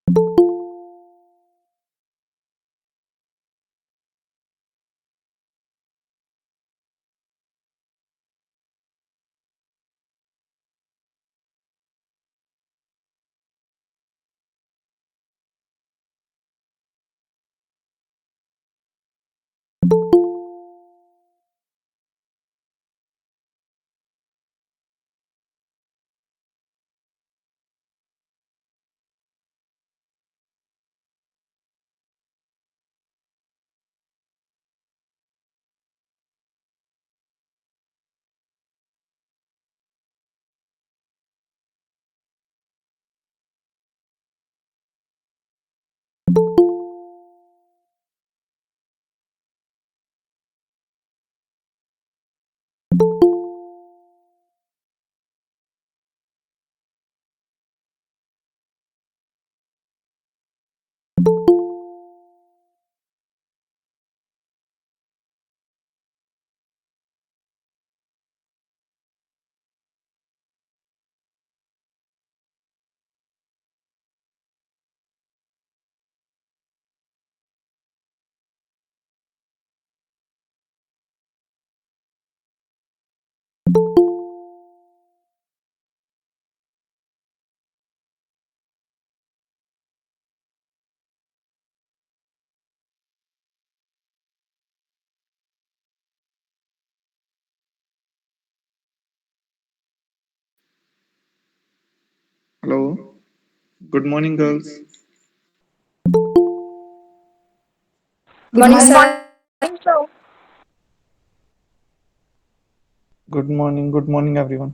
Hello. Good morning, girls. Good morning, sir. Good morning, everyone.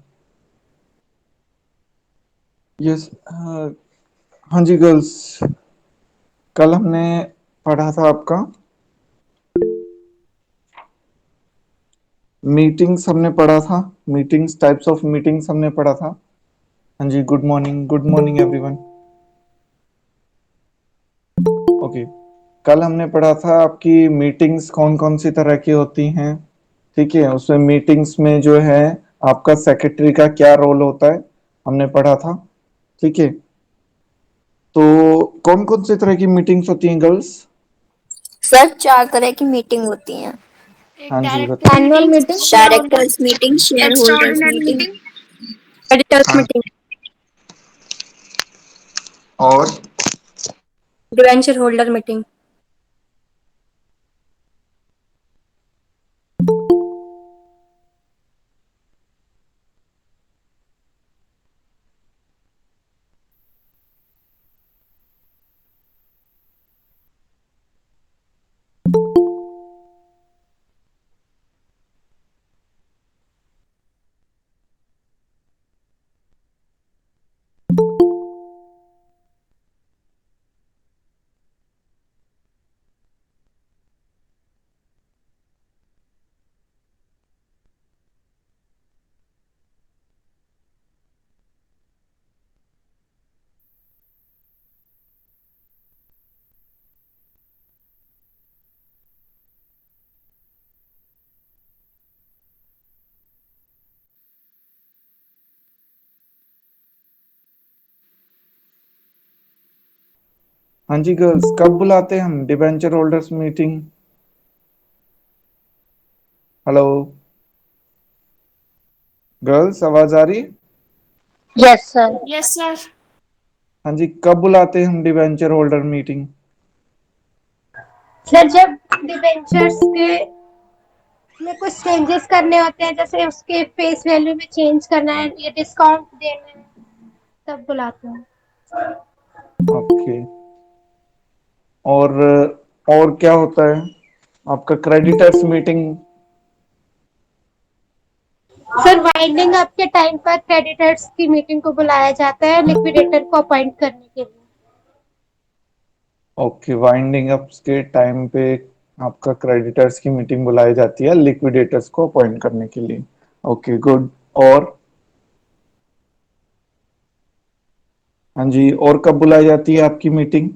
Yes, हाँ जी girls. कल हमने पढ़ा था आपका मीटिंग्स, हमने पढ़ा था मीटिंग्स, टाइप्स ऑफ मीटिंग्स हमने पढ़ा था। हाँ जी, गुड मॉर्निंग एवरीवन। ओके, कल हमने पढ़ा था आपकी मीटिंग्स कौन कौन सी तरह की होती हैं। ठीक है, उसमें मीटिंग्स में जो है आपका सेक्रेटरी का क्या रोल होता है, हमने पढ़ा था। ठीक है, तो कौन कौन सी तरह की मीटिंग्स होती हैं गर्ल्स? सर 4 तरह की मीटिंग होती हैं। एक हाँ जी, डायरेक्टर बताइए। Annual meeting, meeting, share holder, directors meeting, share holders extraordinary meeting, meeting, creditors हाँ, मीटिंग, और डिवेंचर होल्डर मीटिंग। हाँ जी गर्ल्स, कब बुलाते हैं हम debenture holders meeting? Hello girls, आवाज आ रही है? Yes sir. Yes sir. हाँ जी, कब बुलाते हैं हम डिबेंचर होल्डर मीटिंग? सर जब डिबेंचर्स के में कुछ चेंजेस करने होते हैं, जैसे उसके फेस वैल्यू में चेंज करना है या डिस्काउंट देना है, तब बुलाते हैं। ओके, और और क्या होता है आपका creditors meeting? Sir winding up के टाइम पर क्रेडिटर्स की मीटिंग को बुलाया जाता है लिक्विडेटर को अपॉइंट करने के लिए। ओके, वाइंडिंग अप्स के टाइम पे आपका क्रेडिटर्स की मीटिंग बुलाई जाती है लिक्विडेटर्स को अपॉइंट करने के लिए। Okay, good. और हाँ जी, और कब बुलाई जाती है आपकी मीटिंग?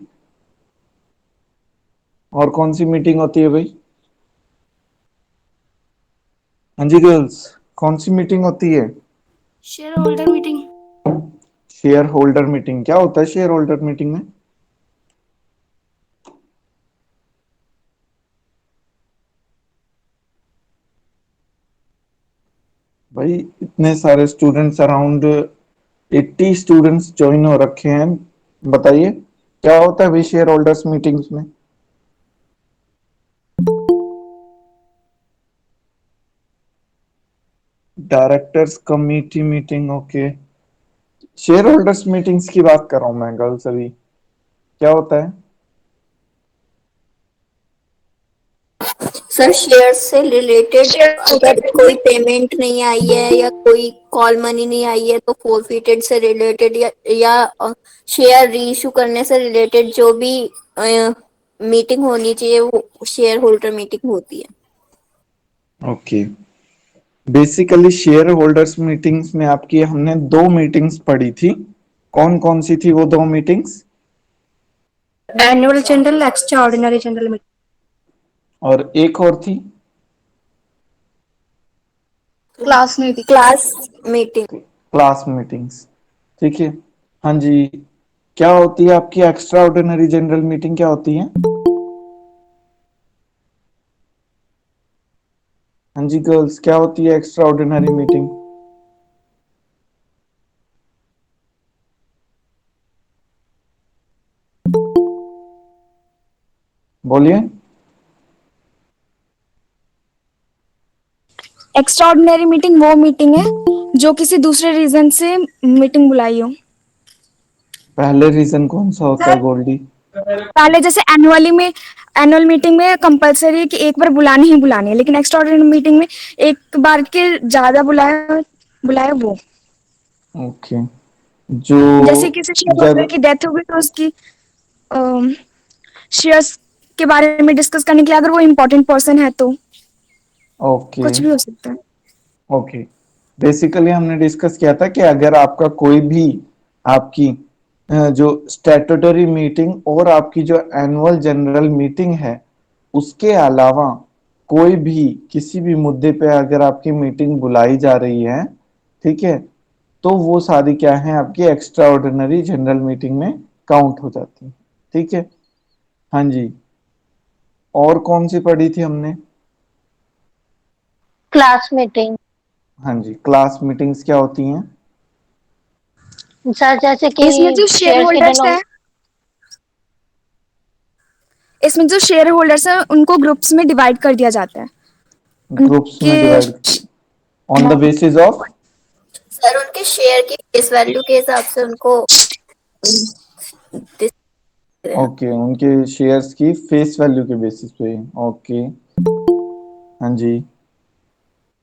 और कौन सी मीटिंग होती है भाई? हाँ जी गर्ल्स, कौन सी मीटिंग होती है? Share holder meeting. Share holder meeting. क्या होता है शेयर होल्डर मीटिंग में? भाई इतने सारे स्टूडेंट्स, अराउंड 80 स्टूडेंट्स ज्वाइन हो रखे हैं। बताइए क्या होता है भाई शेयर होल्डर्स मीटिंग्स में? Directors committee meeting, okay. Share holders meetings की बात कर रहा हूं मैं गर्ल्स। अभी क्या होता है? सर शेयर से रिलेटेड अगर कोई पेमेंट नहीं आई है या कोई कॉल मनी नहीं आई है तो फोरफिटेड से रिलेटेड या शेयर रीइश्यू करने से रिलेटेड जो भी मीटिंग होनी चाहिए वो शेयर होल्डर मीटिंग होती है। Okay. Basically share holders meetings में आपकी हमने दो मीटिंग्स पढ़ी थी। कौन कौन सी थी वो दो meetings? Annual general, extra ordinary general meeting. और एक और थी? Class meeting. Class meeting. Class meetings, ठीक है। हाँ जी। क्या होती है आपकी एक्स्ट्रा ऑर्डिनरी जनरल मीटिंग, क्या होती है? हाँ जी गर्ल्स, क्या होती है एक्स्ट्रा ऑर्डिनरी मीटिंग? बोलिए। एक्स्ट्रा ऑर्डिनरी मीटिंग वो मीटिंग है जो किसी दूसरे रीजन से मीटिंग बुलाई हो। पहले रीजन कौन सा होता है गोल्डी? पहले जैसे एनुअल मीटिंग में कंपलसरी है कि एक बार बुलानी ही बुलानी है, लेकिन एक्स्ट्रा ऑर्डिनरी मीटिंग में एक बार के ज्यादा बुलाया बुलाया वो। ओके। जो जैसे किसी शेयर जब होल्डर की डेथ हो गई तो उसकी शेयर्स के बारे में डिस्कस करने के लिए अगर वो इम्पोर्टेंट पर्सन है तो ओके कुछ भी हो सकता है। ओके। बेसिकली हमने डिस्कस किया था कि अगर आपका कोई भी आपकी जो स्टैट्यूटरी मीटिंग और आपकी जो एनुअल जनरल मीटिंग है उसके अलावा कोई भी किसी भी मुद्दे पे अगर आपकी मीटिंग बुलाई जा रही है, ठीक है, तो वो सारी क्या है आपकी एक्स्ट्रा ऑर्डिनरी जनरल मीटिंग में काउंट हो जाती है। ठीक है। हाँ जी। और कौन सी पढ़ी थी हमने? Class meeting. हाँ जी, क्लास मीटिंग्स क्या होती हैं? सर जैसे कि इसमें जो शेयर शेयर्स की होल्डर्स है इसमें जो शेयर होल्डर्स है उनको ग्रुप्स में डिवाइड कर दिया जाता है। ग्रुप्स में उनके divide on the basis of? Sir उनके शेयर की फेस वैल्यू के हिसाब से उनको ओके, उनके शेयर्स की फेस वैल्यू के बेसिस पे। ओके। हाँ जी।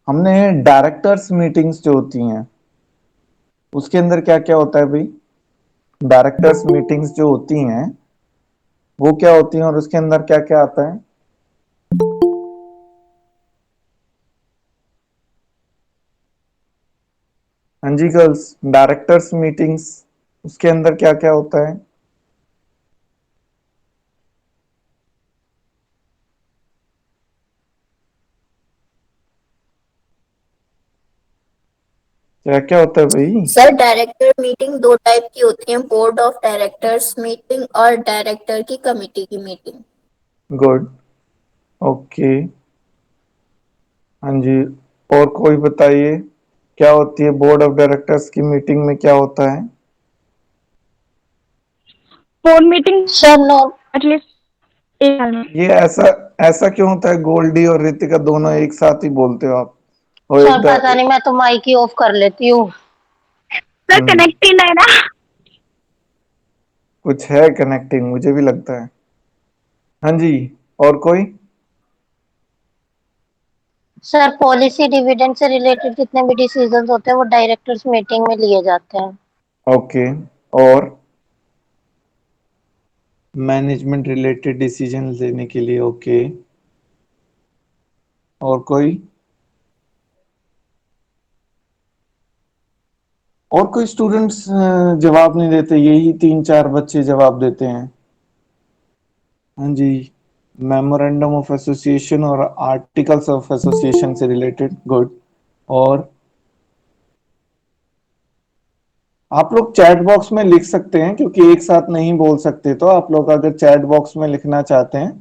हमने डायरेक्टर्स मीटिंग्स जो होती हैं उसके अंदर क्या क्या होता है भाई? डायरेक्टर्स मीटिंग्स जो होती हैं वो क्या होती हैं और उसके अंदर क्या क्या आता है? हाँ जी गर्ल्स, डायरेक्टर्स मीटिंग्स उसके अंदर क्या क्या होता है? क्या क्या होता है भाई? सर डायरेक्टर मीटिंग दो टाइप की होती है, बोर्ड ऑफ डायरेक्टर्स मीटिंग और डायरेक्टर की कमेटी की मीटिंग। गुड। ओके। हाँ जी। और कोई बताइए क्या होती है बोर्ड ऑफ डायरेक्टर्स की मीटिंग में, क्या होता है? Board meeting sir know at least एक साल में। ये ऐसा ऐसा क्यों होता है? गोल्डी और रितिका दोनों एक साथ ही बोलते हो आप और सर पता एकदम। नहीं, मैं तो माइक ही ऑफ कर लेती हूँ। सर कनेक्टिंग है ना। कुछ है कनेक्टिंग, मुझे भी लगता है। हाँ जी। और कोई? सर पॉलिसी डिविडेंड से रिलेटेड जितने भी डिसीजंस होते हैं वो डायरेक्टर्स मीटिंग में लिए जाते हैं। ओके। और मैनेजमेंट रिलेटेड डिसीजन लेने के लिए, ओके। और कोई? और कोई स्टूडेंट्स जवाब नहीं देते? यही तीन चार बच्चे जवाब देते हैं। हाँ जी। मेमोरेंडम ऑफ एसोसिएशन और आर्टिकल्स ऑफ एसोसिएशन से रिलेटेड, गुड। और आप लोग चैट बॉक्स में लिख सकते हैं क्योंकि एक साथ नहीं बोल सकते, तो आप लोग अगर चैट बॉक्स में लिखना चाहते हैं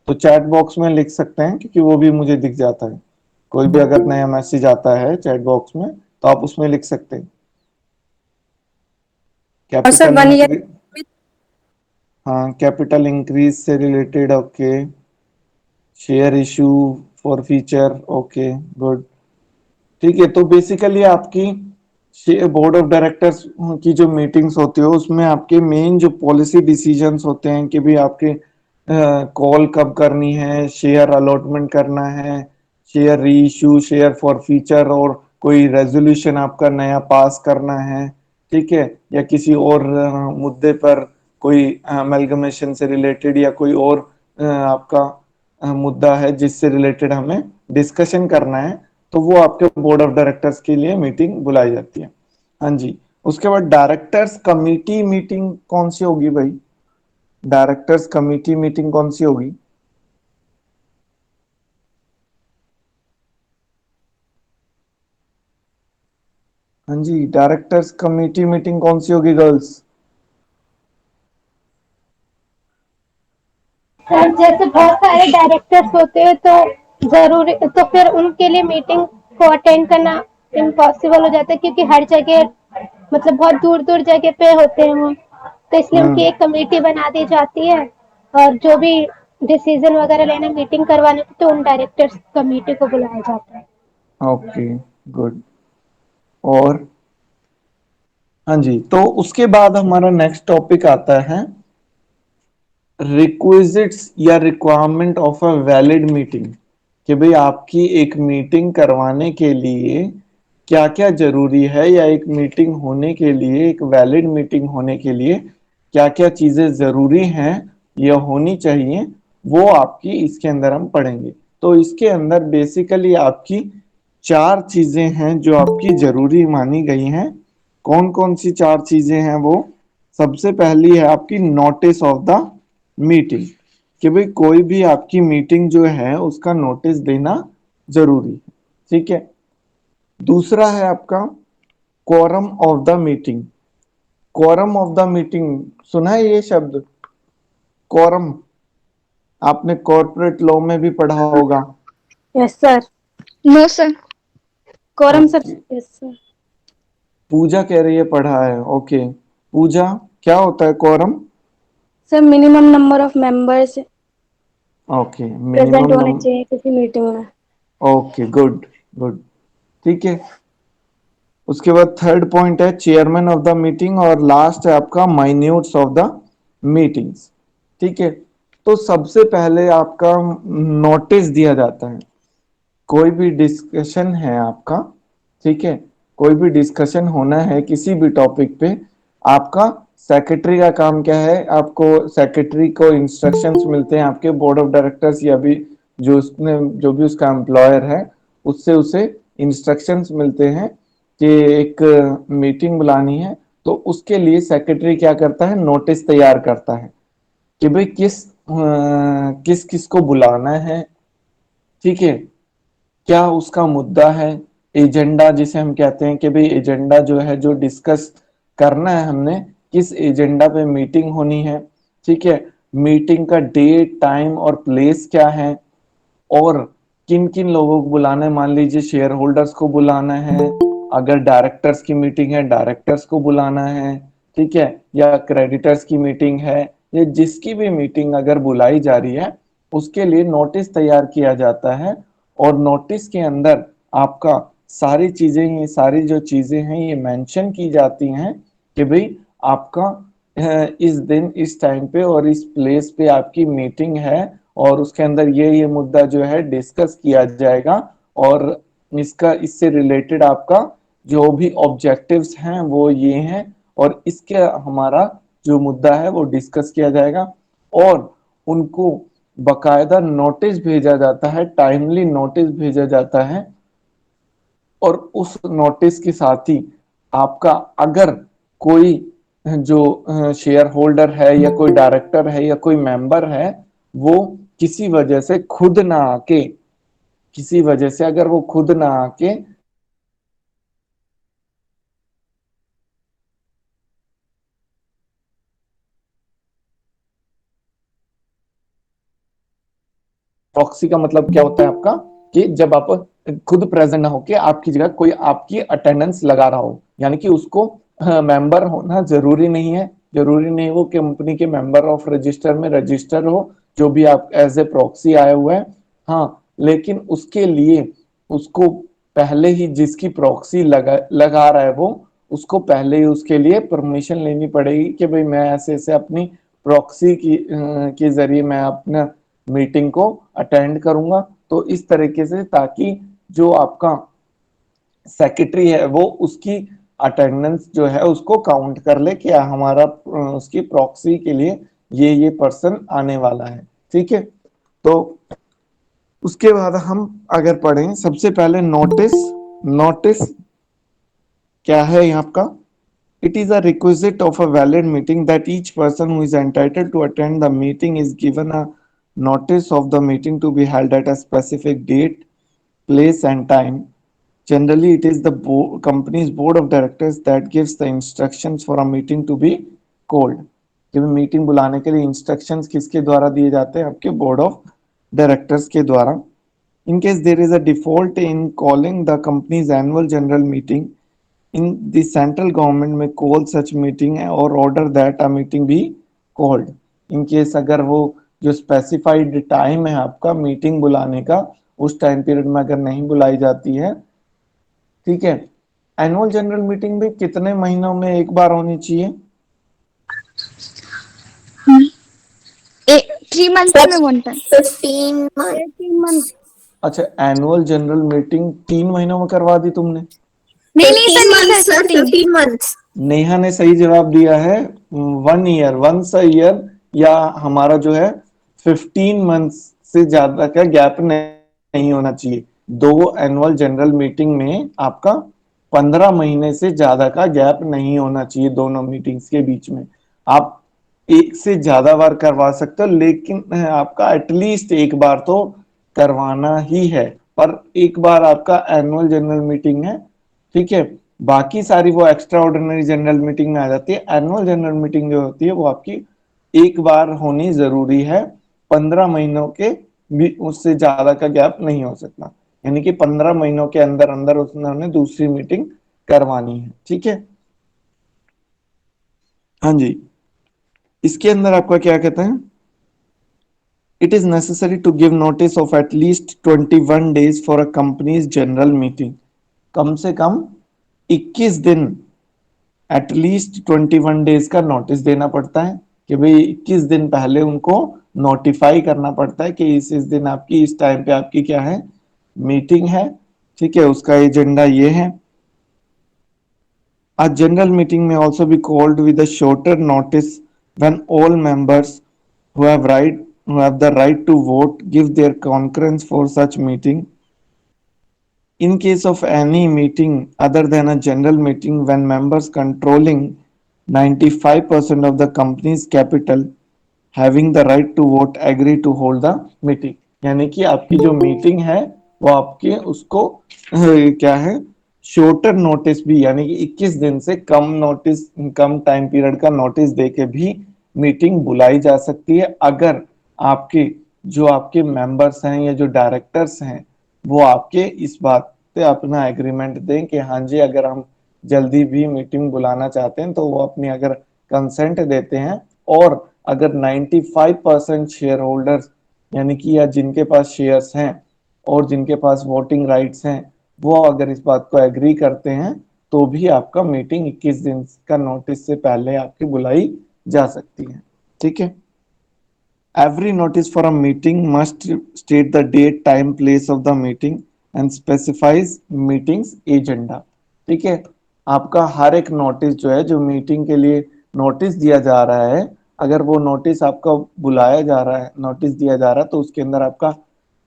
तो चैट बॉक्स में लिख सकते हैं क्योंकि वो भी मुझे दिख जाता है। कोई भी अगर नया मैसेज आता है चैट बॉक्स में तो आप उसमें लिख सकते हैं। और सर कैपिटल 1 ईयर इंक्रीज, हाँ कैपिटल इंक्रीज से related, okay. Share issue for feature, okay good. ठीक है, तो बेसिकली आपकी बोर्ड ऑफ डायरेक्टर्स की जो मीटिंग्स होती है उसमें आपके मेन जो पॉलिसी डिसीजंस होते हैं कि भी आपके कॉल कब करनी है, शेयर अलॉटमेंट करना है, शेयर री इशू, शेयर फॉर फीचर, और कोई रेजोल्यूशन आपका नया पास करना है, ठीक है, या किसी और मुद्दे पर कोई अमेलगमेशन से रिलेटेड या कोई और आपका मुद्दा है जिससे रिलेटेड हमें डिस्कशन करना है, तो वो आपके बोर्ड ऑफ डायरेक्टर्स के लिए मीटिंग बुलाई जाती है। हाँ जी। उसके बाद डायरेक्टर्स कमिटी मीटिंग कौन सी होगी भाई? डायरेक्टर्स कमिटी मीटिंग कौन सी होगी? हाँ जी, डायरेक्टर्स कमिटी मीटिंग कौन सी होगी गर्ल्स? सर जैसे बहुत सारे डायरेक्टर्स होते हैं तो जरूरी, तो फिर उनके लिए मीटिंग को अटेंड करना इम्पॉसिबल हो जाता है, क्योंकि हर जगह मतलब बहुत दूर दूर जगह पे होते हैं वो, तो इसलिए उनकी हम्म। एक कमेटी बना दी जाती है, और जो भी डिसीजन वगैरह लेने मीटिंग करवाने तो उन डायरेक्टर्स कमेटी को बुलाया जाता है। Okay good. और हाँ जी, तो उसके बाद हमारा नेक्स्ट टॉपिक आता है रिक्विजिट्स या requirement of a valid meeting, कि भाई आपकी एक मीटिंग करवाने के लिए क्या क्या जरूरी है, या एक मीटिंग होने के लिए, एक वैलिड मीटिंग होने के लिए क्या क्या चीजें जरूरी हैं या होनी चाहिए, वो आपकी इसके अंदर हम पढ़ेंगे। तो इसके अंदर बेसिकली आपकी चार चीजें हैं जो आपकी जरूरी मानी गई हैं। कौन कौन सी चार चीजें हैं वो? सबसे पहली है आपकी नोटिस ऑफ द मीटिंग, कि भाई कोई भी आपकी मीटिंग जो है उसका नोटिस देना जरूरी है, ठीक है। दूसरा है आपका quorum of the meeting. quorum of the meeting, सुना है ये शब्द quorum? आपने कॉर्पोरेट लॉ में भी पढ़ा होगा। Yes sir. No sir. Quorum sir. Okay, yes sir. Puja कह रही है पढ़ा है, ओके। पूजा, क्या होता है quorum? Sir minimum number of members okay, present minimum होने नंबर, चाहिए किसी मीटिंग में। ओके गुड गुड, ठीक है। उसके बाद थर्ड पॉइंट है चेयरमैन ऑफ द मीटिंग, और लास्ट है आपका माइन्यूट्स ऑफ द मीटिंग्स, ठीक है। तो सबसे पहले आपका नोटिस दिया जाता है। कोई भी डिस्कशन है आपका, ठीक है, कोई भी डिस्कशन होना है किसी भी टॉपिक पे, आपका सेक्रेटरी का काम क्या है? आपको सेक्रेटरी को इंस्ट्रक्शंस मिलते हैं आपके बोर्ड ऑफ डायरेक्टर्स या भी जो उसने जो भी उसका एम्प्लॉयर है उससे उसे इंस्ट्रक्शंस मिलते हैं कि एक मीटिंग बुलानी है। तो उसके लिए सेक्रेटरी क्या करता है? नोटिस तैयार करता है कि भाई किस किस को बुलाना है, ठीक है, क्या उसका मुद्दा है, एजेंडा जिसे हम कहते हैं कि भाई एजेंडा जो है जो डिस्कस करना है हमने, किस एजेंडा पे मीटिंग होनी है, ठीक है। मीटिंग का डेट टाइम और प्लेस क्या है, और किन किन लोगों को बुलाना है। मान लीजिए शेयर होल्डर्स को बुलाना है, अगर डायरेक्टर्स की मीटिंग है डायरेक्टर्स को बुलाना है, ठीक है, या क्रेडिटर्स की मीटिंग है, या जिसकी भी मीटिंग अगर बुलाई जा रही है उसके लिए नोटिस तैयार किया जाता है। और नोटिस के अंदर आपका सारी चीजें, ये सारी जो चीजें हैं ये मेंशन की जाती हैं कि भाई आपका इस दिन इस टाइम पे और इस प्लेस पे आपकी मीटिंग है, और उसके अंदर ये मुद्दा जो है डिस्कस किया जाएगा, और इसका इससे रिलेटेड आपका जो भी ऑब्जेक्टिव्स हैं वो ये हैं, और इसके हमारा जो मुद्दा है वो डिस्कस किया जाएगा, और उनको बकायदा नोटिस भेजा जाता है, टाइमली नोटिस भेजा जाता है। और उस नोटिस के साथ ही आपका अगर कोई जो शेयर होल्डर है या कोई डायरेक्टर है या कोई मेंबर है, वो किसी वजह से खुद ना आके, किसी वजह से अगर वो खुद ना आके प्रॉक्सी का मतलब क्या होता है आपका? कि जब आप खुद प्रेजेंट ना होके आपकी जगह कोई आपकी अटेंडेंस लगा रहा हो, यानी कि उसको मेंबर होना जरूरी नहीं है, जरूरी नहीं वो कंपनी के मेंबर ऑफ रजिस्टर में रजिस्टर हो, जो भी आप एज ए प्रॉक्सी आए हुए हैं। हाँ, लेकिन उसके लिए उसको पहले ही जिसकी प्रॉक्सी लगा रहा है वो, उसको पहले ही उसके लिए परमिशन लेनी पड़ेगी कि भाई मैं ऐसे ऐसे अपनी प्रॉक्सी के जरिए मैं अपना मीटिंग को अटेंड करूंगा। तो इस तरीके से, ताकि जो आपका सेक्रेटरी है वो उसकी अटेंडेंस जो है उसको काउंट कर ले कि हमारा उसकी प्रॉक्सी के लिए ये पर्सन आने वाला है। ठीक है, तो उसके बाद हम अगर पढ़ें, सबसे पहले नोटिस। नोटिस क्या है यहाँ आपका? It is a requisite of a valid meeting that each person who is entitled to attend the meeting is given a notice of the meeting to be held at a specific date, place, and time. Generally, it is the company's board of directors that gives the instructions for a meeting to be called. जब meeting बुलाने के लिए instructions किसके द्वारा दिए जाते हैं? आपके बोर्ड ऑफ डायरेक्टर्स के द्वारा। In case there is a default in calling the company's annual general meeting, in the central government may call such meeting or order that a meeting be called. In case अगर वो जो specified time है आपका meeting बुलाने का, उस time period में अगर नहीं बुलाई जाती है, ठीक है। एनुअल जनरल मीटिंग भी कितने महीनों में एक बार होनी चाहिए? 3 months में 1 time। 15 months। 18 months। अच्छा, एनुअल जनरल मीटिंग 3 महीनों में करवा दी तुमने? नहीं सर, 15 नहीं months sir, sir, 15 months। Neha ने सही जवाब दिया है 1 ईयर, वंस अ ईयर, या हमारा जो है 15 मंथ्स से ज्यादा का गैप नहीं होना चाहिए। दो एनुअल जनरल मीटिंग में आपका 15 महीने से ज्यादा का गैप नहीं होना चाहिए दोनों मीटिंग्स के बीच में। आप एक से ज्यादा बार करवा सकते हो, लेकिन आपका एटलीस्ट एक बार तो करवाना ही है। पर एक बार आपका एनुअल जनरल मीटिंग है, ठीक है, बाकी सारी वो एक्स्ट्रा ऑर्डिनरी जनरल मीटिंग में आ जाती है। एनुअल जनरल मीटिंग जो होती है वो आपकी एक बार होनी जरूरी है, 15 महीनों के भी उससे ज्यादा का गैप नहीं हो सकता, यानी कि 15 महीनों के अंदर अंदर उन्होंने दूसरी मीटिंग करवानी है। ठीक है, हाँ जी, इसके अंदर आपका क्या कहते हैं? It is necessary to give notice of at least 21 days for a company's general meeting. कम से कम 21 दिन, एटलीस्ट 21 डेज का नोटिस देना पड़ता है कि भाई 21 दिन पहले उनको नोटिफाई करना पड़ता है कि इस दिन आपकी इस टाइम पे आपकी क्या है, मीटिंग है। ठीक है, उसका एजेंडा ये है। A general meeting may also be called with a shorter notice when all members who have the right to vote give their concurrence for such meeting. In case of any meeting other than a general meeting when members controlling 95% of the company's capital having the right to vote agree to hold the meeting, यानी कि आपकी जो meeting है वो आपके उसको क्या है, शॉर्टर नोटिस भी, यानी कि 21 दिन से कम नोटिस, कम टाइम पीरियड का नोटिस देके भी मीटिंग बुलाई जा सकती है, अगर आपके जो आपके मेंबर्स हैं या जो डायरेक्टर्स हैं वो आपके इस बात पे अपना एग्रीमेंट दें कि हाँ जी, अगर हम जल्दी भी मीटिंग बुलाना चाहते हैं तो वो अपनी अगर कंसेंट देते हैं, और अगर 95% शेयर होल्डर्स, यानी कि या जिनके पास शेयर्स हैं और जिनके पास वोटिंग राइट्स हैं, वो अगर इस बात को एग्री करते हैं तो भी आपका मीटिंग 21 दिन का नोटिस से पहले आपकी बुलाई जा सकती है। ठीक है, every notice for a meeting must state the date, time, place of the meeting and specifies meetings agenda। ठीक है, आपका हर एक नोटिस जो है, जो मीटिंग के लिए नोटिस दिया जा रहा है, अगर वो नोटिस आपका बुलाया जा रहा है, नोटिस दिया जा रहा है, तो उसके अंदर आपका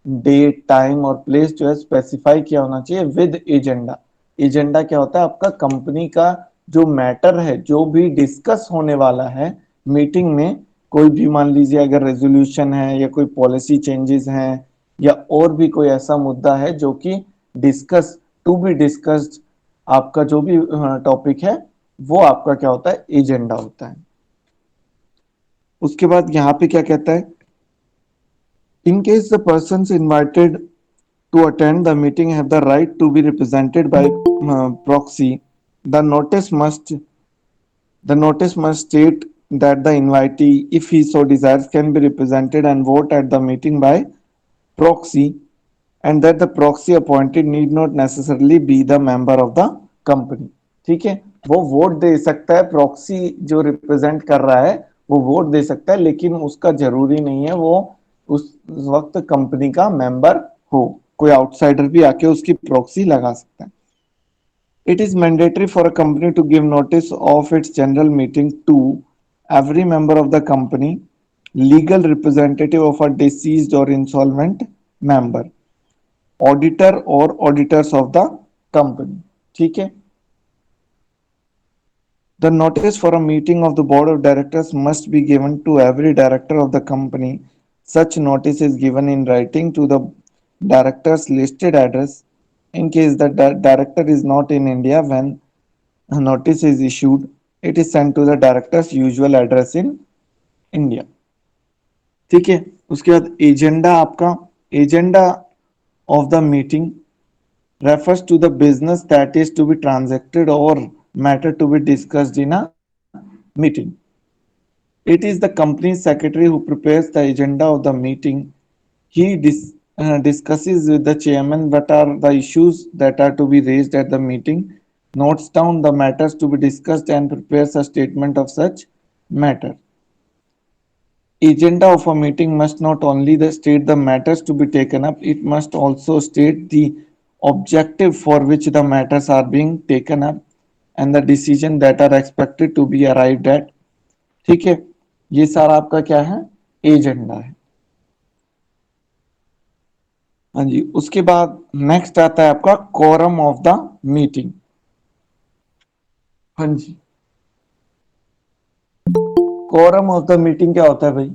डेट, टाइम और प्लेस जो है स्पेसिफाई किया होना चाहिए विद एजेंडा। एजेंडा क्या होता है? आपका कंपनी का जो मैटर है, जो भी डिस्कस होने वाला है मीटिंग में, कोई भी मान लीजिए अगर रेजोल्यूशन है या कोई पॉलिसी चेंजेस हैं या और भी कोई ऐसा मुद्दा है जो कि डिस्कस टू बी डिस्कस्ड, आपका जो भी टॉपिक है वो आपका क्या होता है, एजेंडा होता है। उसके बाद यहाँ पे क्या कहता है, in case the person invited to attend the meeting have the right to be represented by proxy. The notice must state that the invitee, if he so desires, can be represented and vote at the meeting by proxy, and that the proxy appointed need not necessarily be the member of the company. ठीक है, वो vote दे सकता है, proxy जो represent कर रहा है वो वोट दे सकता है, लेकिन उसका जरूरी नहीं है वो उस वक्त कंपनी का मेंबर हो, कोई आउटसाइडर भी आके उसकी प्रॉक्सी लगा सकता है. It is mandatory for a company to give notice of its general meeting to every member of the company, legal representative of a deceased or insolvent member, auditor or auditors of the company. ठीक है. The notice for a meeting of the board of directors must be given to every director of the company. Such notice is given in writing to the director's listed address. In case the director is not in India when a notice is issued, it is sent to the director's usual address in India. ठीक है. उसके बाद agenda, आपका agenda of the meeting refers to the business that is to be transacted or matter to be discussed in a meeting. It is the company secretary who prepares the agenda of the meeting. He discusses with the chairman what are the issues that are to be raised at the meeting, notes down the matters to be discussed, and prepares a statement of such matter. Agenda of a meeting must not only state the matters to be taken up, it must also state the objective for which the matters are being taken up and the decision that are expected to be arrived at. ठीक है, ये सारा आपका क्या है, agenda है. हाँ जी. उसके बाद नेक्स्ट आता है आपका कोरम ऑफ द मीटिंग. हाँ जी, कोरम ऑफ द मीटिंग क्या होता है भाई,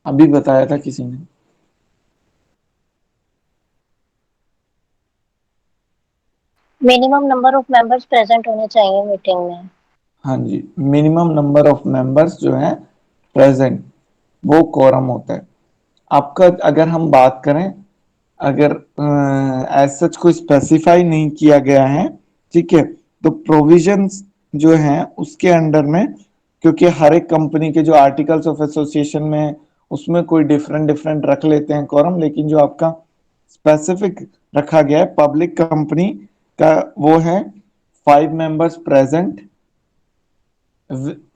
अभी बताया था किसी ने. Minimum number of members present होने चाहिए मीटिंग में. हाँ जी, मिनिमम नंबर ऑफ मेंबर्स जो है प्रेजेंट, वो कोरम होता है आपका. अगर हम बात करें, अगर एज सच कोई स्पेसिफाई नहीं किया गया है, ठीक है, तो प्रोविजंस जो हैं उसके अंडर में, क्योंकि हर एक कंपनी के जो आर्टिकल्स ऑफ एसोसिएशन में उसमें कोई डिफरेंट डिफरेंट रख लेते हैं कॉरम, लेकिन जो आपका स्पेसिफिक रखा गया है पब्लिक कंपनी का वो है 5 मेंबर्स प्रेजेंट,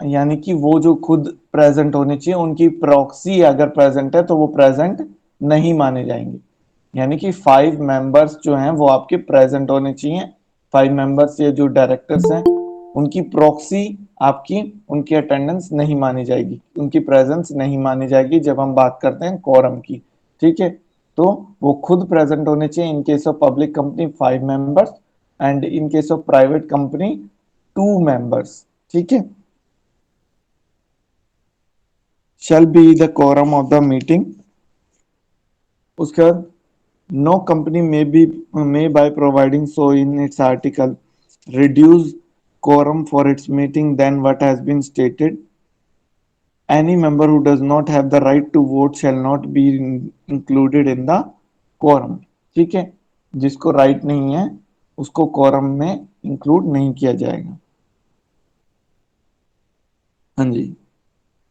यानी कि वो जो खुद प्रेजेंट होने चाहिए, उनकी प्रॉक्सी अगर प्रेजेंट है तो वो प्रेजेंट नहीं माने जाएंगे. यानी कि 5 मेंबर्स जो हैं वो आपके प्रेजेंट होने चाहिए. 5 मेंबर्स ये जो डायरेक्टर्स हैं उनकी प्रॉक्सी आपकी, उनकी अटेंडेंस नहीं मानी जाएगी, उनकी प्रेजेंस नहीं मानी जाएगी जब हम बात करते हैं कोरम की. ठीक है, तो वो खुद प्रेजेंट होने चाहिए. In case of public company 5 members and in case of private company 2 members. ठीक है, shall be the quorum of the meeting. उसके बाद no company may by providing so in its article reduce quorum for its meeting than what has been stated. Any member who does not have the right to vote shall not be included in the quorum. ठीक है, जिसको right नहीं है उसको quorum में include नहीं किया जाएगा. हाँ जी.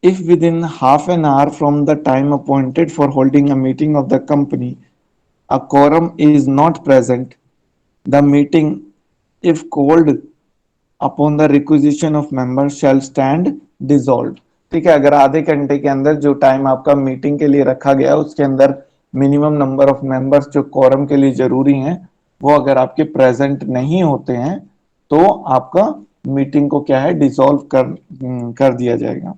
If within half an hour from the time appointed for holding a meeting of the company, a quorum is not present, the meeting, if called upon the requisition of members, shall stand dissolved. ठीक है, अगर आधे घंटे के अंदर जो time आपका meeting के लिए रखा गया उसके अंदर मिनिमम नंबर ऑफ मेंबर्स जो quorum के लिए जरूरी हैं वो अगर आपके प्रेजेंट नहीं होते हैं तो आपका मीटिंग को क्या है, डिसॉल्व कर दिया जाएगा.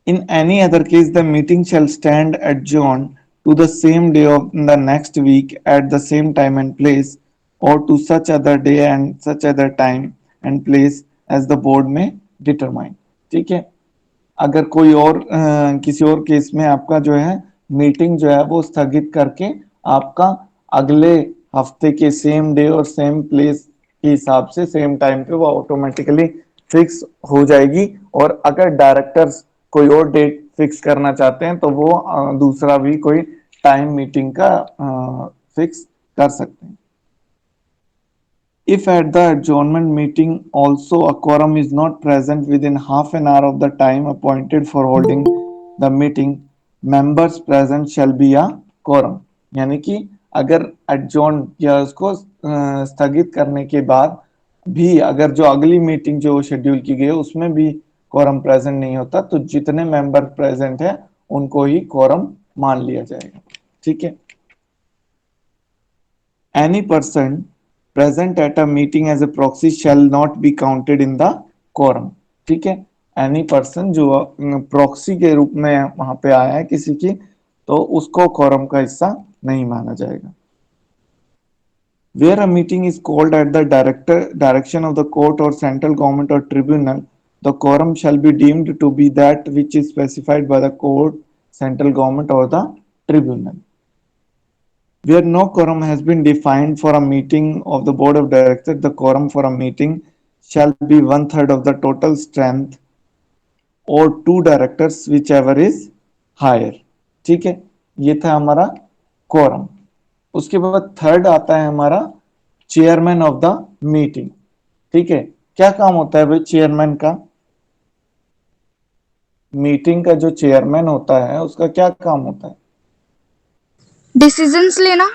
In any other case, the meeting shall stand adjourned to the same day of the next week at the same time and place, or to such other day and such other time and place as the board may determine. ठीक है, अगर कोई और किसी और case में आपका जो है मीटिंग जो है वो स्थगित करके आपका अगले हफ्ते के सेम डे और सेम प्लेस के हिसाब से सेम टाइम पे वो ऑटोमेटिकली फिक्स हो जाएगी. और अगर डायरेक्टर्स कोई और डेट फिक्स करना चाहते हैं तो वो दूसरा भी कोई टाइम मीटिंग का फिक्स कर सकते हैं। If at the adjournment meeting also a quorum is not present within half an hour of the time appointed for holding the meeting, members present shall be a quorum। यानी कि अगर adjourn या उसको स्थगित करने के बाद भी अगर जो अगली मीटिंग जो शेड्यूल की गई है उसमें भी quorum present नहीं होता तो जितने मेंबर प्रेजेंट है उनको ही quorum मान लिया जाएगा। ठीक है। Any person present at a meeting as a proxy shall not be counted in the quorum। ठीक है। एनी पर्सन जो प्रॉक्सी के रूप में वहां पे आया है किसी की तो उसको quorum का हिस्सा नहीं माना जाएगा। Where a meeting is called at the direction of the court or central government or tribunal, the quorum shall be deemed to be that which is specified by the court, central government or the tribunal। Where no quorum has been defined for a meeting of the board of directors, the quorum for a meeting shall be 1/3 of the total strength or 2 directors whichever is higher। ठीक है। ये था हमारा quorum। उसके बाद third आता है हमारा चेयरमैन ऑफ द मीटिंग। ठीक है। क्या काम होता है भाई चेयरमैन का? मीटिंग का जो चेयरमैन होता है उसका क्या काम होता है? डिसीजंस लेना।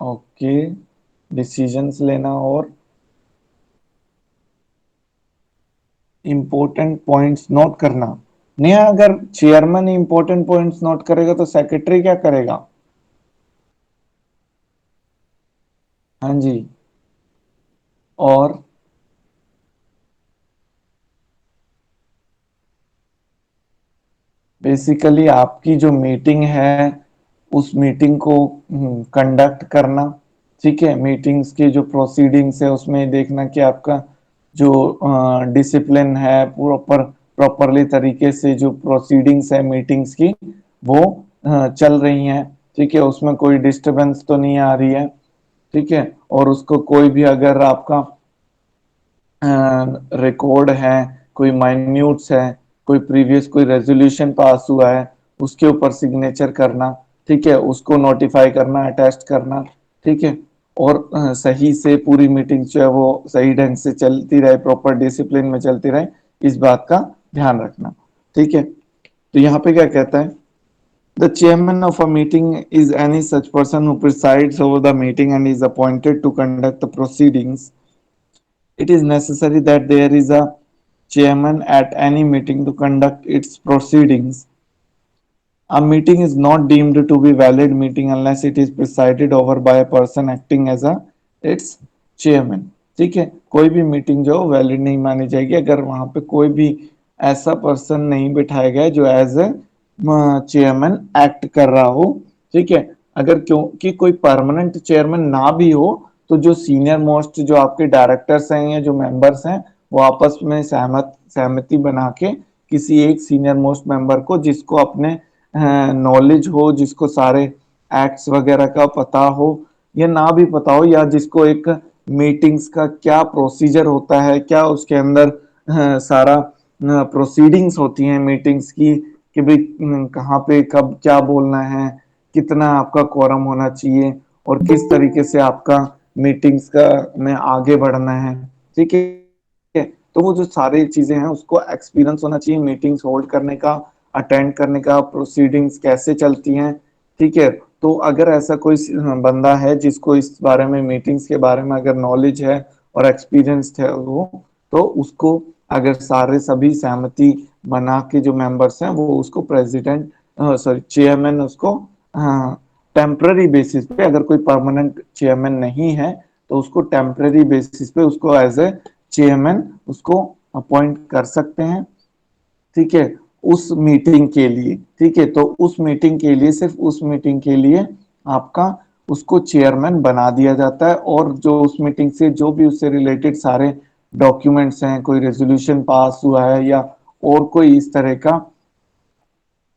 ओके, डिसीजंस लेना और इंपॉर्टेंट पॉइंट्स नोट करना। नहीं, अगर चेयरमैन इंपॉर्टेंट पॉइंट्स नोट करेगा तो सेक्रेटरी क्या करेगा? हाँ जी। और बेसिकली आपकी जो मीटिंग है उस मीटिंग को कंडक्ट करना। ठीक है। मीटिंग्स की जो प्रोसीडिंग्स है उसमें देखना कि आपका जो डिसिप्लिन है प्रॉपरली तरीके से जो प्रोसीडिंग्स है मीटिंग्स की वो चल रही हैं। ठीक है। उसमें कोई डिस्टरबेंस तो नहीं आ रही है। ठीक है। और उसको कोई भी अगर आपका रिकॉर्ड है, कोई माइन्यूट्स है, कोई प्रीवियस कोई रेजोल्यूशन पास हुआ है उसके ऊपर सिग्नेचर करना। ठीक है। उसको नोटिफाई करना, अटेस्ट करना। ठीक है। और सही से पूरी मीटिंग जो है वो सही ढंग से चलती रहे, प्रॉपर डिसिप्लिन में चलती रहे, इस बात का ध्यान रखना। ठीक है। तो यहाँ पे क्या कहता है? The chairman of a meeting is any such person who presides over the meeting and is appointed to conduct the proceedings। It is necessary that there is a chairman at any meeting to conduct its proceedings। A meeting is not deemed to be valid meeting unless it is presided over by a person acting as a its chairman। ठीक है। कोई भी meeting जो valid नहीं मानी जाएगी अगर वहां पे कोई भी ऐसा पर्सन नहीं बिठाया गया जो एज ए चेयरमैन एक्ट कर रहा हो। ठीक है। अगर क्योंकि कोई परमानेंट चेयरमैन ना भी हो तो जो सीनियर मोस्ट जो आपके डायरेक्टर्स हैं या जो मेंबर्स हैं वो आपस में सहमति बना के किसी एक सीनियर मोस्ट मेंबर को जिसको अपने नॉलेज हो, जिसको सारे एक्ट्स वगैरह का पता हो या ना भी पता हो, या जिसको एक मीटिंग्स का क्या प्रोसीजर होता है, क्या उसके अंदर सारा प्रोसीडिंग्स होती हैं मीटिंग्स की कि भाई कहाँ पे कब क्या बोलना है, कितना आपका कोरम होना चाहिए और किस तरीके से आपका मीटिंग्स का में आगे बढ़ना है। ठीक है। तो वो जो सारी चीजें हैं उसको एक्सपीरियंस होना चाहिए मीटिंग्स होल्ड करने का, अटेंड करने का, प्रोसीडिंग्स कैसे चलती हैं। ठीक है। तो अगर ऐसा कोई बंदा है जिसको इस बारे में मीटिंग्स के बारे में अगर नॉलेज है और एक्सपीरियंस है वो, तो उसको अगर सारे सभी सहमति बना के जो मेंबर्स हैं वो उसको प्रेसिडेंट चेयरमैन उसको टेम्पररी बेसिस पे, अगर कोई परमानेंट चेयरमैन नहीं है तो उसको टेम्पररी बेसिस पे उसको एज ए चेयरमैन उसको अपॉइंट कर सकते हैं। ठीक है। उस मीटिंग के लिए। ठीक है। तो उस मीटिंग के लिए, सिर्फ उस मीटिंग के लिए आपका उसको चेयरमैन बना दिया जाता है और जो उस मीटिंग से जो भी उससे रिलेटेड सारे डॉक्यूमेंट्स हैं, कोई रेजोल्यूशन पास हुआ है या और कोई इस तरह का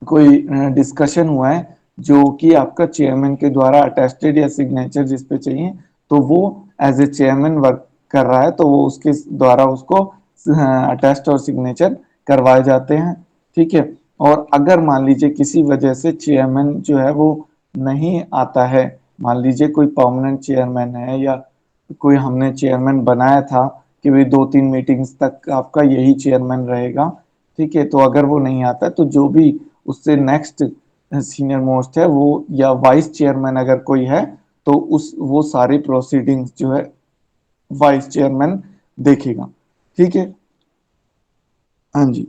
कोई डिस्कशन हुआ है जो कि आपका चेयरमैन के द्वारा अटेस्टेड या सिग्नेचर जिस पे चाहिए तो वो एज ए चेयरमैन वर्क कर रहा है तो वो उसके द्वारा उसको अटेस्ट और सिग्नेचर करवाए जाते हैं। ठीक है। और अगर मान लीजिए किसी वजह से चेयरमैन जो है वो नहीं आता है, मान लीजिए कोई परमानेंट चेयरमैन है या कोई हमने चेयरमैन बनाया था कि भाई 2-3 मीटिंग्स तक आपका यही चेयरमैन रहेगा, ठीक है, तो अगर वो नहीं आता है तो जो भी उससे नेक्स्ट सीनियर मोस्ट है वो या वाइस चेयरमैन अगर कोई है तो उस वो सारी प्रोसीडिंग्स जो है वाइस चेयरमैन देखेगा, ठीक है। हाँ जी।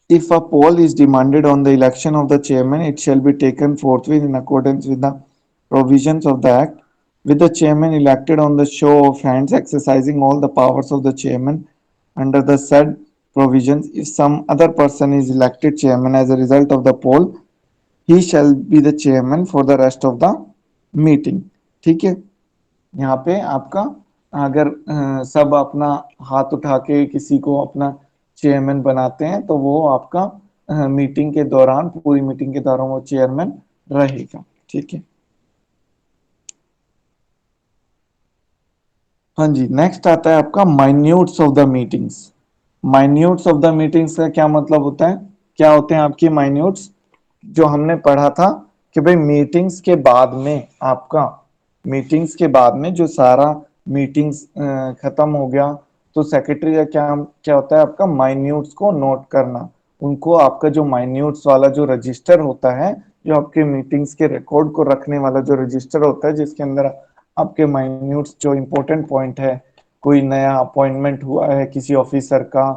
If a poll is demanded on the election of the chairman, it shall be taken forthwith in accordance with the provisions of the Act, with the chairman elected on the show of hands, exercising all the powers of the chairman under the said provisions. If some other person is elected chairman as a result of the poll, he shall be the chairman for the rest of the meeting. ठीक है, यहाँ पे आपका अगर सब अपना हाथ उठा के किसी को अपना चेयरमैन बनाते हैं तो वो आपका मीटिंग के दौरान, पूरी मीटिंग के दौरान वो चेयरमैन रहेगा, ठीक है। हाँ जी, नेक्स्ट आता है आपका minutes of the meetings. Minutes of the meetings का क्या मतलब होता है, क्या होते हैं आपकी माइन्यूट्स? जो हमने पढ़ा था कि भाई मीटिंग्स के बाद में आपका, मीटिंग्स के बाद में जो सारा मीटिंग्स खत्म हो गया तो सेक्रेटरी का क्या क्या होता है आपका, माइन्यूट्स को नोट करना। उनको आपका जो माइन्यूट्स वाला जो रजिस्टर होता है, जो आपके मीटिंग्स के रिकॉर्ड को रखने वाला जो रजिस्टर होता है जिसके अंदर आपके माइन्यूट्स जो इंपॉर्टेंट पॉइंट है, कोई नया अपॉइंटमेंट हुआ है किसी ऑफिसर का,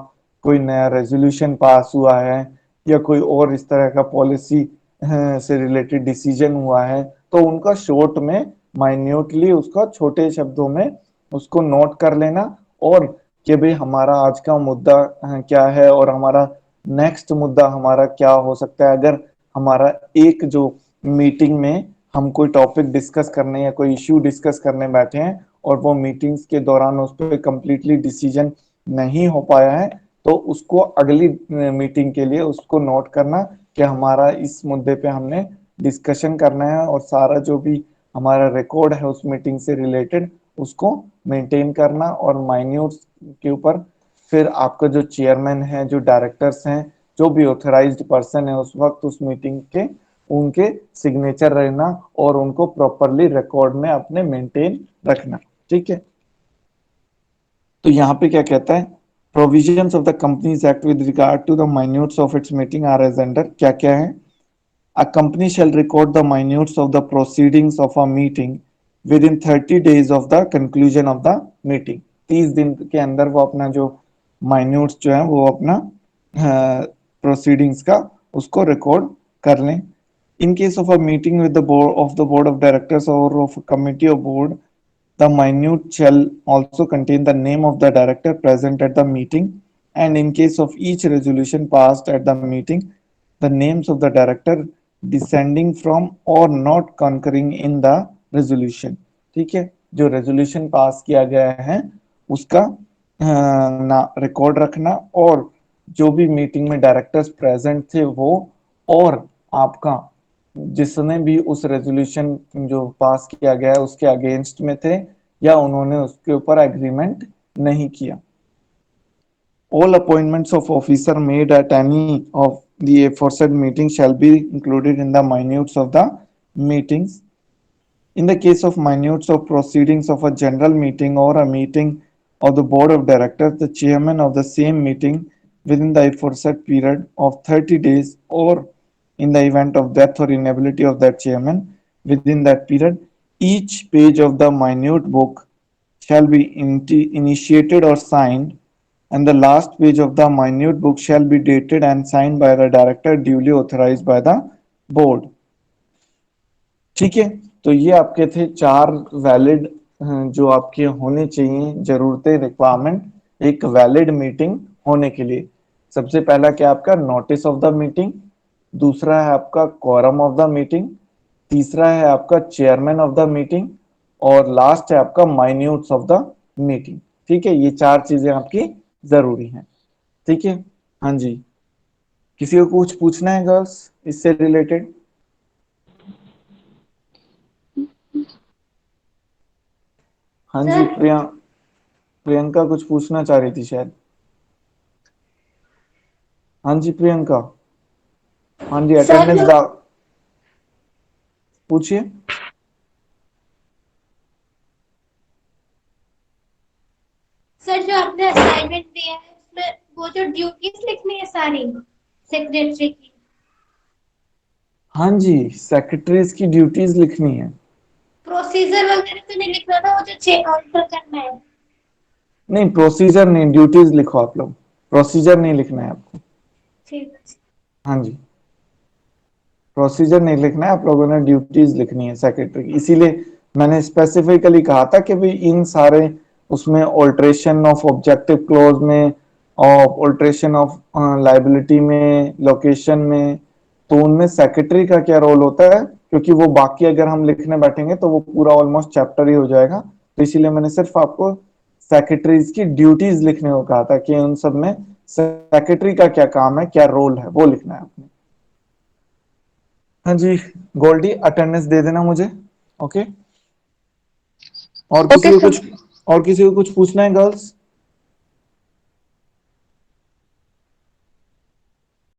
कोई नया रेजोल्यूशन पास हुआ है या कोई और इस तरह का पॉलिसी से रिलेटेड डिसीजन हुआ है, तो उनका शॉर्ट में माइन्यूटली उसका छोटे शब्दों में उसको नोट कर लेना। और कि भाई हमारा आज का मुद्दा क्या है और हमारा नेक्स्ट मुद्दा हमारा क्या हो सकता है। अगर हमारा एक जो मीटिंग में हम कोई टॉपिक डिस्कस करने या कोई इश्यू डिस्कस करने बैठे हैं और वो मीटिंग्स के दौरान उस पर कंप्लीटली डिसीजन नहीं हो पाया है, तो उसको अगली मीटिंग के लिए उसको नोट करना कि हमारा इस मुद्दे पे हमने डिस्कशन करना है और सारा जो भी हमारा रिकॉर्ड है उस मीटिंग से रिलेटेड उसको मेंटेन करना। और माइन्यूट्स के ऊपर फिर आपका जो चेयरमैन है, जो डायरेक्टर्स हैं, जो भी ऑथराइज्ड पर्सन है उस वक्त उस मीटिंग के, उनके सिग्नेचर रहना और उनको प्रॉपरली रिकॉर्ड में अपने मेंटेन रखना, ठीक है। तो यहाँ पे क्या कहता है, provisions of the Companies Act with regard to the minutes of its meeting are as under. क्या क्या है, a company shall record the minutes of the proceedings of a meeting within 30 days of the conclusion of the meeting। 30 दिन के अंदर वो अपना जो minutes जो है वो अपना proceedings का उसको record कर लें। In case of a meeting with the board of directors or of a committee of board, the minute shall also contain the name of the director present at the meeting, and in case of each resolution passed at the meeting, the names of the director descending from or not concurring in the resolution। ठीक है, जो resolution pass किया गया है उसका ना record रखना, और जो भी मीटिंग में डायरेक्टर्स प्रेजेंट थे वो, और आपका जिसने भी उस रेजोल्यूशन जो पास किया गया है उसके अगेंस्ट में थे या उन्होंने उसके ऊपर एग्रीमेंट नहीं किया। All appointments of officer made at any of the aforesaid meeting shall be included in the minutes of the meetings. In the case of minutes of proceedings of a general meeting or a meeting of the board of directors, the chairman of the same meeting within the aforesaid period of 30 days, or in the event of death or inability of that chairman within that period, each page of the minute book shall be initiated or signed, and the last page of the minute book shall be dated and signed by the director duly authorized by the board। ठीक है, तो ये आपके थे 4 valid जो आपके होने चाहिए जरूरतें, रिक्वायरमेंट एक वैलिड मीटिंग होने के लिए। सबसे पहला क्या आपका नोटिस ऑफ द मीटिंग, दूसरा है आपका क्वारम ऑफ द मीटिंग, तीसरा है आपका चेयरमैन ऑफ द मीटिंग, और लास्ट है आपका माइन्यूट्स ऑफ द मीटिंग। ठीक है, ये 4 चीजें आपकी जरूरी हैं। ठीक है, हाँ जी, किसी को कुछ पूछना है गर्ल्स इससे रिलेटेड? हाँ जी, प्रियंका कुछ पूछना चाह रही थी शायद। हाँ जी प्रियंका। हाँ जी, सर अटेंडेंस जो डाल, पूछिए। सर जो आपने असाइनमेंट दिया है उसमें वो जो ड्यूटीज लिखनी है सारी सेक्रेटरी की, हाँ जी, सेक्रेटरीज की ड्यूटीज लिखनी है। प्रोसीजर वगैरह तो नहीं लिखना ना, वो जो चेक आउट करना है। नहीं, प्रोसीजर नहीं, ड्यूटीज लिखो आप लोग, प्रोसीजर नहीं लिखना है आपको। ठीक है। हाँ जी, प्रोसीजर नहीं लिखना है, आप लोगों ने ड्यूटीज लिखनी है सेक्रेटरी की। इसीलिए मैंने स्पेसिफिकली कहा था कि भाई इन सारे उसमें ऑल्ट्रेशन ऑफ ऑब्जेक्टिव क्लोज में और ऑल्ट्रेशन ऑफ लाइबिलिटी में, लोकेशन में, तो उनमें सेक्रेटरी का क्या रोल होता है, क्योंकि वो बाकी अगर हम लिखने बैठेंगे तो वो पूरा ऑलमोस्ट चैप्टर ही हो जाएगा। तो इसीलिए मैंने सिर्फ आपको सेक्रेटरीज की ड्यूटीज लिखने को कहा था कि उन सब में सेक्रेटरी का क्या काम है, क्या रोल है, वो लिखना है आपने। हाँ जी, गोल्डी अटेंडेंस दे देना मुझे। ओके। और किसी ओके को सर। कुछ और किसी को कुछ पूछना है गर्ल्स?